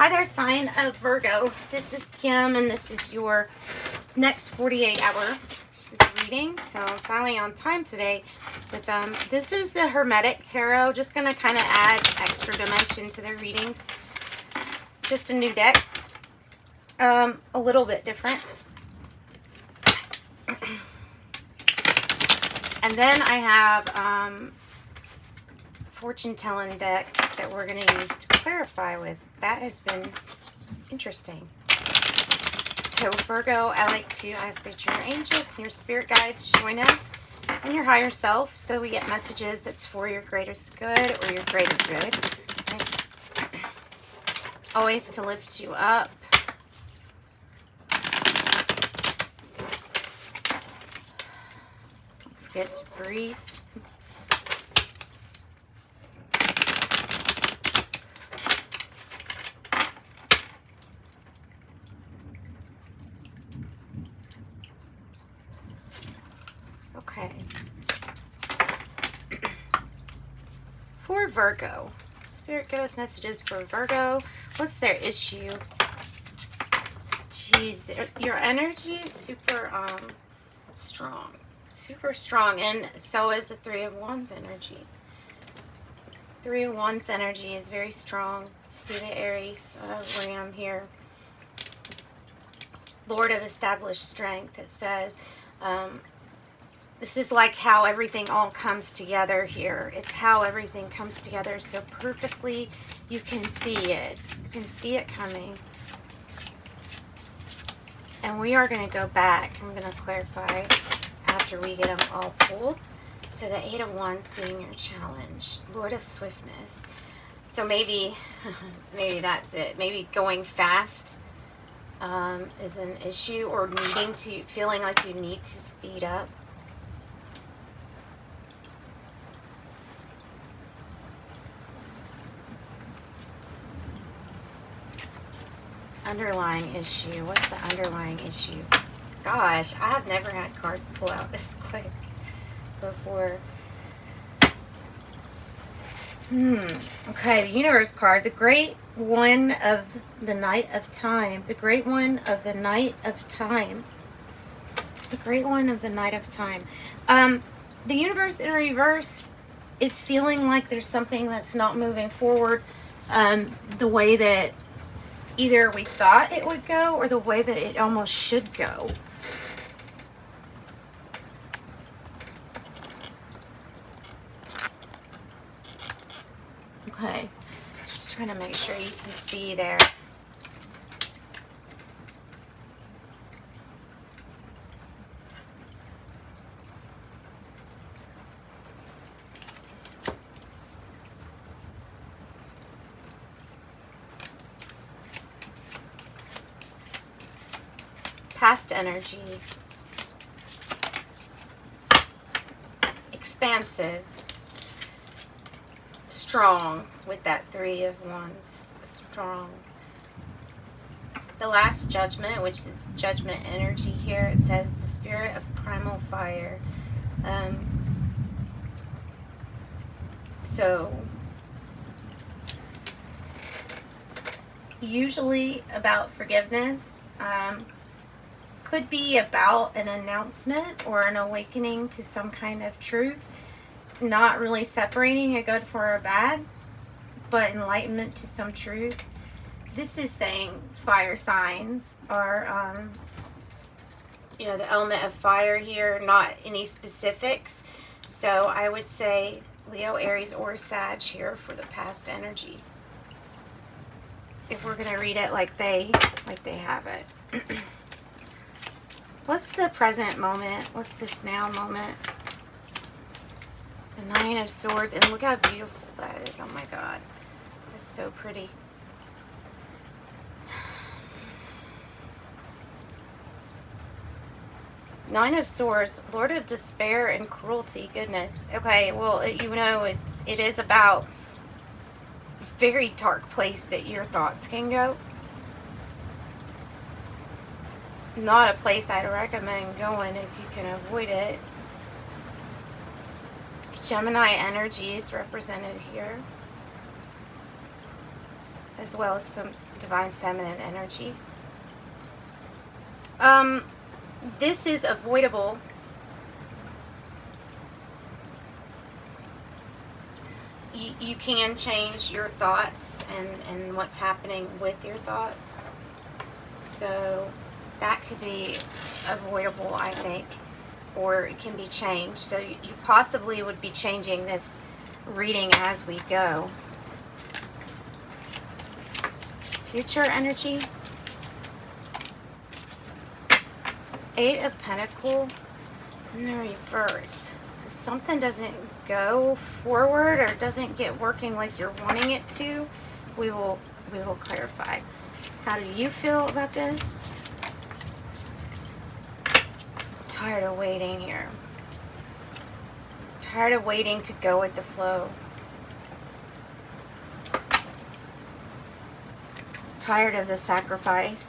Hi there, sign of Virgo. This is Kim, and this is your next 48-hour reading. So I'm finally on time today with this is the Hermetic Tarot. Just going to kind of add extra dimension to the readings. Just a new deck. A little bit different. And then I have fortune-telling deck that we're going to use to clarify with. That has been interesting. So Virgo, I like to ask that your angels and your spirit guides join us and your higher self so we get messages that's for your greatest good or your greater good. Okay. Always to lift you up. Don't forget to breathe. Okay. For Virgo, Spirit, give us messages for Virgo. What's their issue? Jeez, your energy is super strong. Super strong, and so is the Three of Wands energy. Three of Wands energy is very strong. See the Aries ram here. Lord of established strength. It says, this is like how everything all comes together here. It's how everything comes together so perfectly. You can see it. You can see it coming. And we are going to go back. I'm going to clarify after we get them all pulled. So the Eight of Wands being your challenge. Lord of swiftness. So maybe, maybe that's it. Maybe going fast is an issue, or needing to, feeling like you need to speed up. Underlying issue. What's the underlying issue? Gosh, I have never had cards pull out this quick before. Okay, the Universe card. The Great One of the Night of Time. The Great One of the Night of Time. The Great One of the Night of Time. The Universe in reverse is feeling like there's something that's not moving forward the way that either we thought it would go or the way that it almost should go. Okay, just trying to make sure you can see there. Past energy. Expansive. Strong with that Three of Wands. Strong. The Last Judgment, which is judgment energy here. It says the spirit of primal fire. So usually about forgiveness. Could be about an announcement or an awakening to some kind of truth. Not really separating a good for a bad, but enlightenment to some truth. This is saying fire signs are, you know, the element of fire here, not any specifics. So I would say Leo, Aries, or Sag here for the past energy. If we're going to read it like they have it. What's the present moment? What's this now moment? The Nine of Swords. And look how beautiful that is. Oh my God. That's so pretty. Nine of Swords. Lord of despair and cruelty. Goodness. Okay, well, you know, it is about a very dark place that your thoughts can go. Not a place I'd recommend going if you can avoid it. Gemini energy is represented here. as well as some divine feminine energy. This is avoidable. You can change your thoughts and what's happening with your thoughts. So that could be avoidable, I think, or it can be changed. So you possibly would be changing this reading as we go. Future energy. 8 of Pentacles in the reverse. So something doesn't go forward or doesn't get working like you're wanting it to. We will clarify. How do you feel about this? Tired of waiting here. Tired of waiting to go with the flow. Tired of the sacrifice.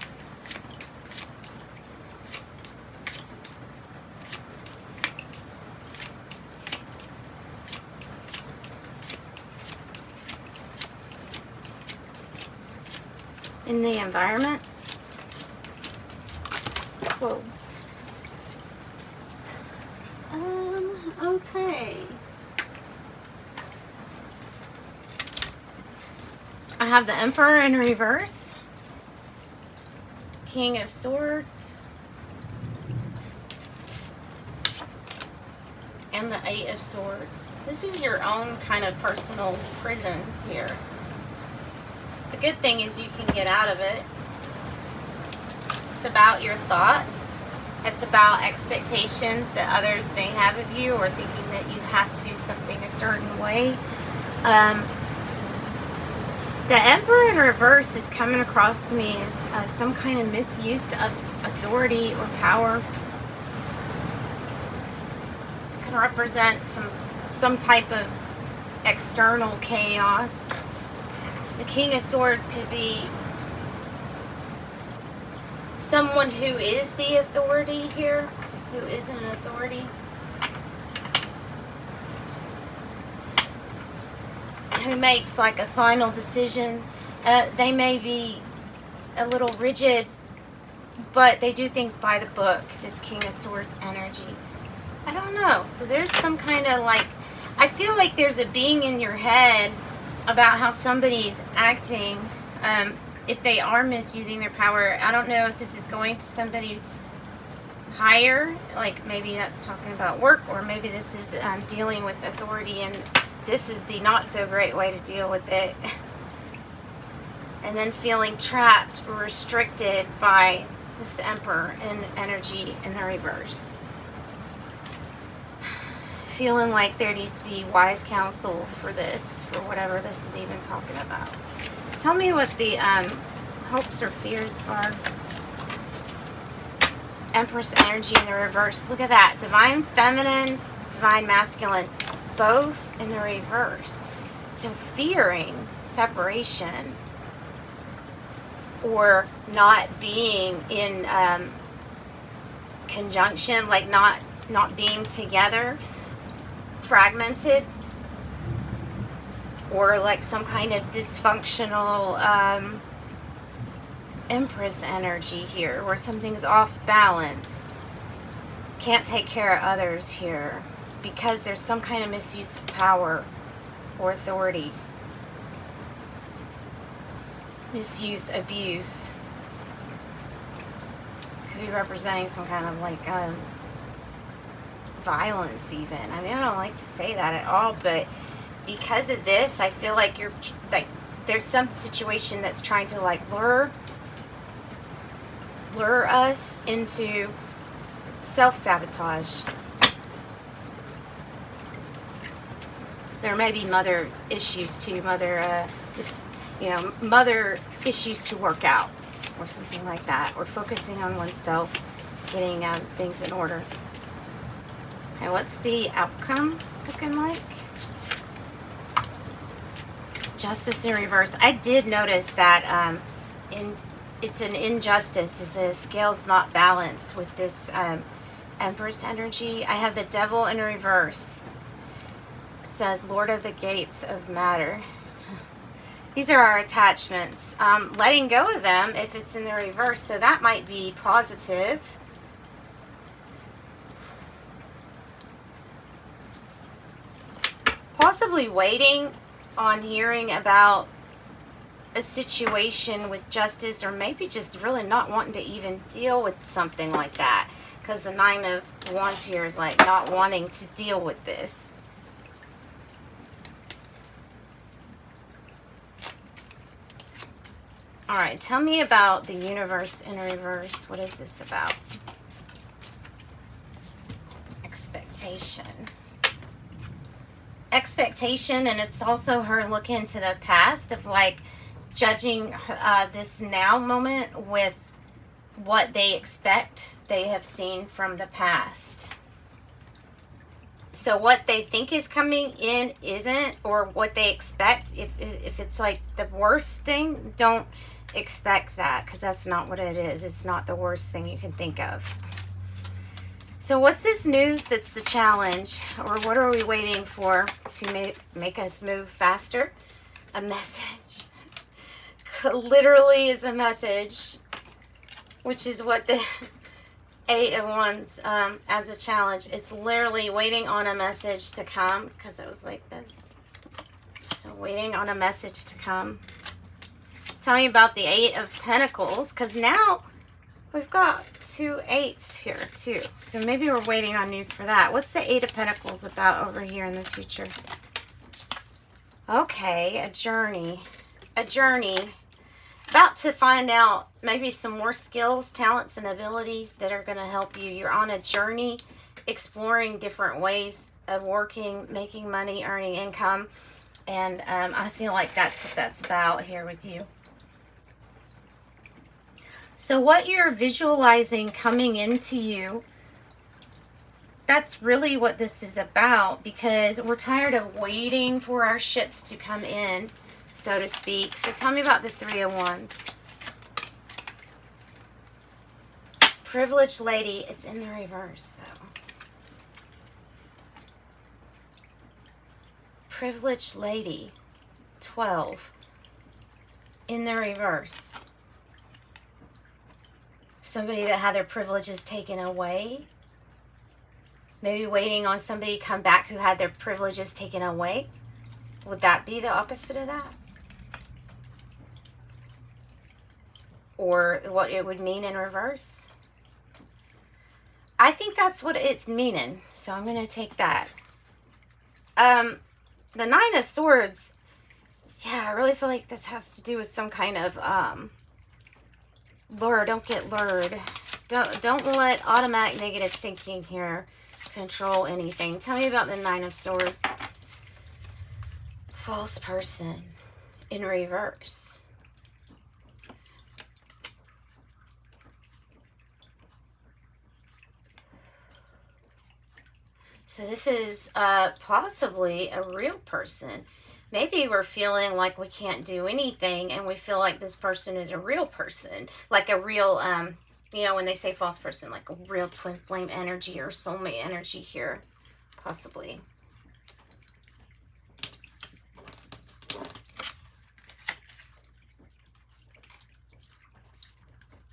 In the environment. Whoa. Okay. I have the Emperor in reverse. King of Swords. And the 8 of Swords. This is your own kind of personal prison here. The good thing is you can get out of it. It's about your thoughts. It's about expectations that others may have of you, or thinking that you have to do something a certain way. The Emperor in reverse is coming across to me as some kind of misuse of authority or power. It can represent some type of external chaos. The King of Swords could be someone who is the authority here, who is an authority, who makes like a final decision. They may be a little rigid, but they do things by the book, this King of Swords energy. I don't know. So there's some kind of like, I feel like there's a being in your head about how somebody's acting, if they are misusing their power. I don't know if this is going to somebody higher, like maybe that's talking about work, or maybe this is dealing with authority, and this is the not so great way to deal with it. And then feeling trapped or restricted by this Emperor in energy in the reverse. Feeling like there needs to be wise counsel for this, for whatever this is even talking about. Tell me what the hopes or fears are. Empress energy in the reverse. Look at that. Divine feminine, divine masculine, both in the reverse. So fearing separation, or not being in conjunction, like not being together, fragmented, or like some kind of dysfunctional Empress energy here, where something's off balance, can't take care of others here because there's some kind of misuse of power or authority, misuse, abuse. Could be representing some kind of like violence even. I mean, I don't like to say that at all, but because of this, I feel like you're like, there's some situation that's trying to like lure us into self-sabotage. There may be mother issues too, mother issues to work out, or something like that, or focusing on oneself, getting things in order. Okay, what's the outcome looking like? Justice in reverse. I did notice that it's an injustice. It's a scales not balanced with this Empress energy. I have the Devil in reverse. It says Lord of the Gates of Matter. These are our attachments. Letting go of them if it's in the reverse, so that might be positive. Possibly waiting on hearing about a situation with justice, or maybe just really not wanting to even deal with something like that, because the Nine of Wands here is like not wanting to deal with this. All right, tell me about the universe in reverse. What is this about? Expectation. Expectation, and it's also her looking to the past of like judging this now moment with what they expect they have seen from the past. So what they think is coming in isn't, or what they expect, if it's like the worst thing, don't expect that, because that's not what it is. It's not the worst thing you can think of. So what's this news that's the challenge? Or what are we waiting for to make us move faster? A message. Literally is a message, which is what the Eight of Wands as a challenge. It's literally waiting on a message to come, because it was like this. So waiting on a message to come. Tell me about the Eight of Pentacles, because now we've got 2 8s here too. So maybe we're waiting on news for that. What's the Eight of Pentacles about over here in the future? Okay, a journey. A journey. About to find out maybe some more skills, talents, and abilities that are going to help you. You're on a journey exploring different ways of working, making money, earning income. And I feel like that's what that's about here with you. So what you're visualizing coming into you, that's really what this is about, because we're tired of waiting for our ships to come in, so to speak. So tell me about the Three of Wands. Privileged lady is in the reverse, though. Privileged lady, 12, in the reverse. Somebody that had their privileges taken away. Maybe waiting on somebody to come back who had their privileges taken away. Would that be the opposite of that? Or what it would mean in reverse? I think that's what it's meaning. So I'm going to take that. The Nine of Swords. Yeah, I really feel like this has to do with some kind of lure. Don't get lured. Don't let automatic negative thinking here control anything. Tell me about the Nine of Swords. False person in reverse. So this is possibly a real person. Maybe we're feeling like we can't do anything, and we feel like this person is a real person. Like a real, you know, when they say false person, like a real twin flame energy or soulmate energy here, possibly.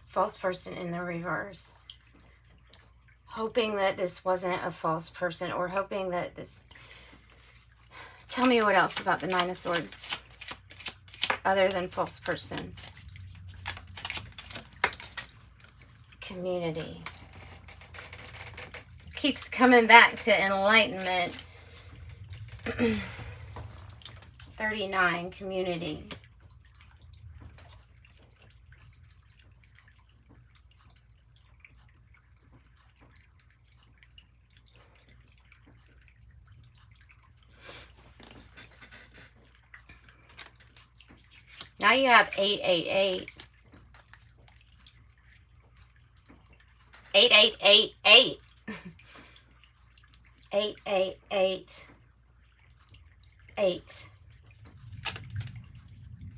False person in the reverse. Hoping that this wasn't a false person, or hoping that this... Tell me what else about the Nine of Swords other than false person. Community. Keeps coming back to enlightenment. 39, community. Now you have 888. 8888. 888. 8.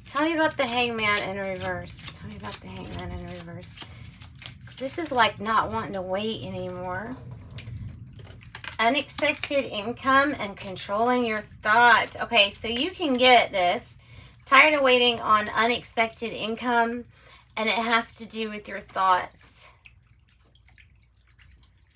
Tell me about the Hangman in reverse. Tell me about the Hangman in reverse. This is like not wanting to wait anymore. Unexpected income and controlling your thoughts. Okay, so you can get this. Tired of waiting on unexpected income, and it has to do with your thoughts.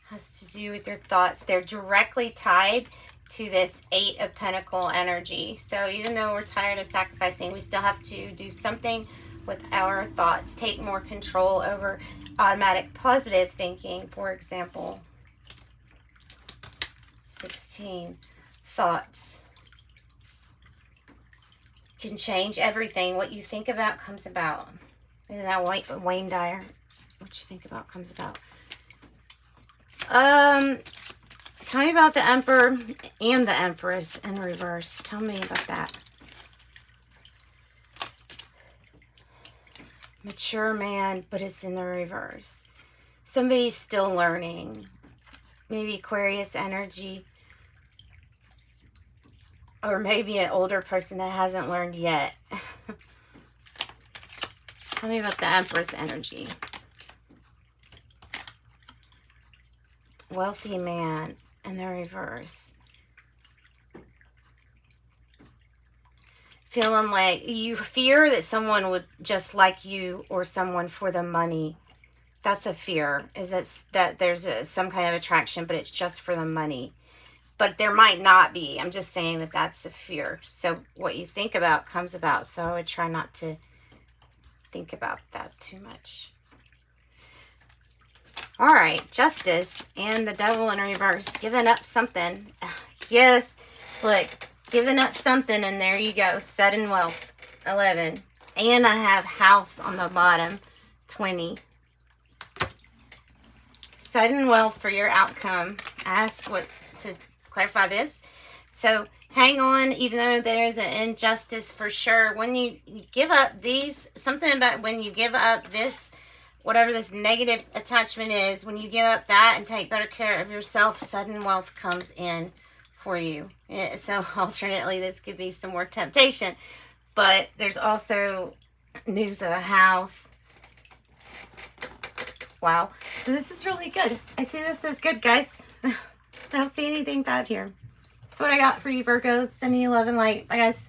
Has to do with your thoughts. They're directly tied to this 8 of Pentacle energy. So even though we're tired of sacrificing, we still have to do something with our thoughts. Take more control over automatic positive thinking, for example. 16. Thoughts can change everything. What you think about comes about. Isn't that Wayne Dyer? What you think about comes about. Tell me about the Emperor and the Empress in reverse. Tell me about that. Mature man, but it's in the reverse. Somebody's still learning. Maybe Aquarius energy. Or maybe an older person that hasn't learned yet. Tell me about the Empress energy. Wealthy man in the reverse. Feeling like you fear that someone would just like you or someone for the money. That's a fear. Is that there's some kind of attraction, but it's just for the money. But there might not be. I'm just saying that that's a fear. So what you think about comes about. So I would try not to think about that too much. All right, Justice and the Devil in reverse. Giving up something. Yes, look, giving up something, and there you go. Sudden wealth, 11. And I have House on the bottom, 20. Sudden wealth for your outcome. Ask what to clarify this. So hang on, even though there is an injustice for sure. When you give up these, something about when you give up this, whatever this negative attachment is, when you give up that and take better care of yourself, sudden wealth comes in for you. So alternately, this could be some more temptation. But there's also news of a house. Wow. So this is really good. I see this as good, guys. I don't see anything bad here. That's what I got for you, Virgos. Sending you love and light. Bye, guys.